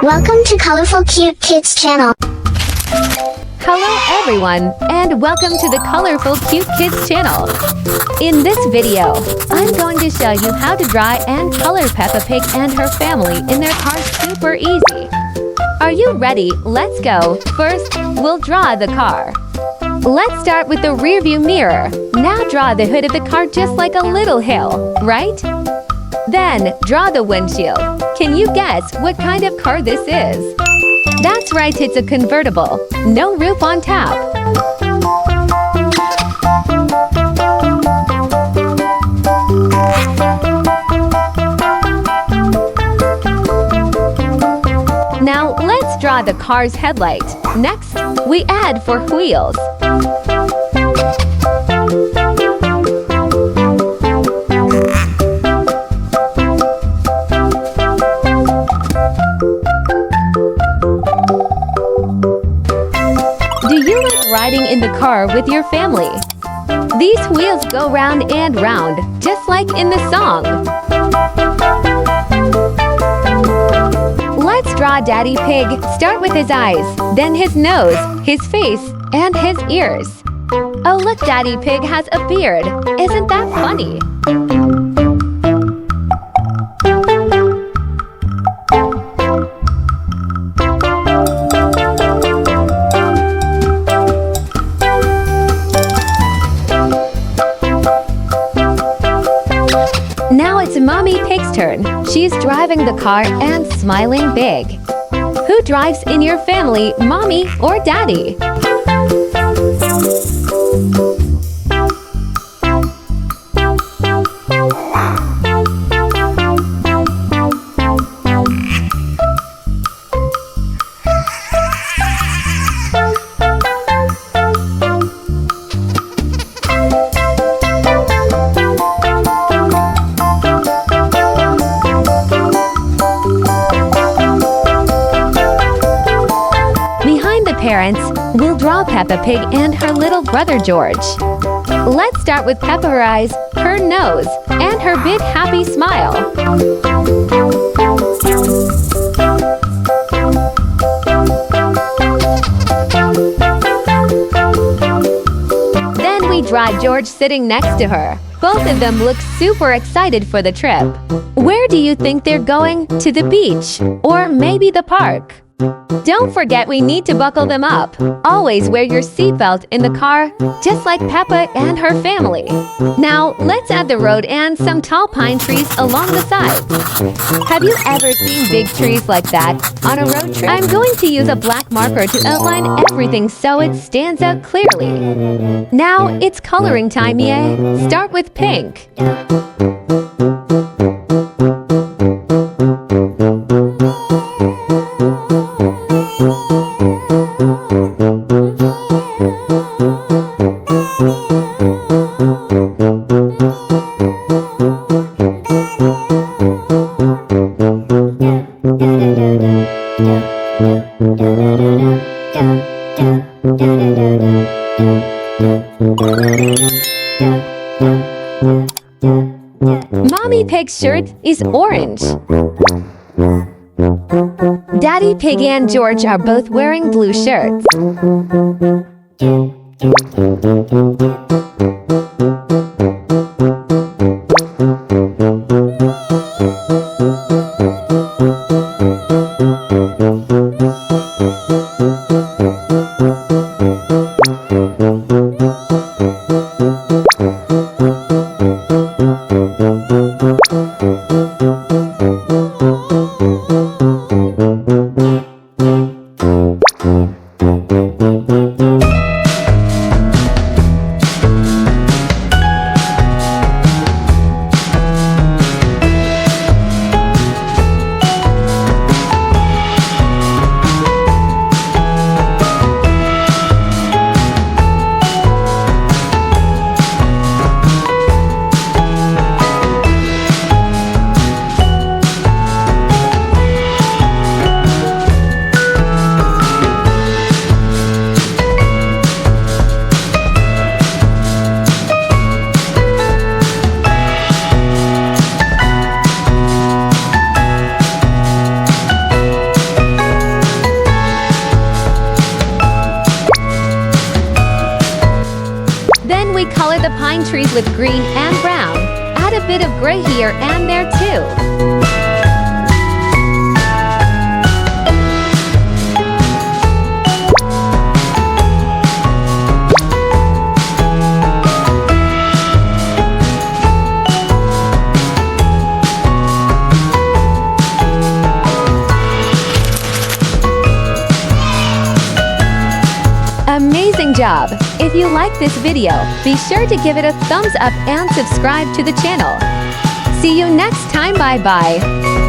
Welcome to Colorful Cute Kids channel. Hello everyone, and welcome to the Colorful Cute Kids channel. In this video, I'm going to show you how to draw and color Peppa Pig and her family in their car super easy. Are you ready? Let's go. First, we'll draw the car. Let's start with the rearview mirror. Now draw the hood of the car just like a little hill, right? Then, draw the windshield. Can you guess what kind of car this is? That's right, it's a convertible. No roof on top. Now, let's draw the car's headlight. Next, we add for wheels. Do you like riding in the car with your family? These wheels go round and round, just like in the song. Let's draw Daddy Pig. Start with his eyes, then his nose, his face, and his ears. Oh look, Daddy Pig has a beard. Isn't that funny? Now it's Mommy Pig's turn. She's driving the car and smiling big. Who drives in your family, Mommy or Daddy? Parents, we'll draw Peppa Pig and her little brother George. Let's start with Peppa, her eyes, her nose, and her big happy smile. Then we draw George sitting next to her. Both of them look super excited for the trip. Where do you think they're going? To the beach? Or maybe the park? Don't forget we need to buckle them up. Always wear your seatbelt in the car, just like Peppa and her family. Now, let's add the road and some tall pine trees along the sides. Have you ever seen big trees like that on a road trip? I'm going to use a black marker to outline everything so it stands out clearly. Now, it's coloring time, yay! Start with pink. Mommy Pig's shirt is orange. Daddy Pig and George are both wearing blue shirts. with green and brown. Add a bit of gray here and there too. Amazing job! If you like this video, be sure to give it a thumbs up and subscribe to the channel. See you next time. Bye bye.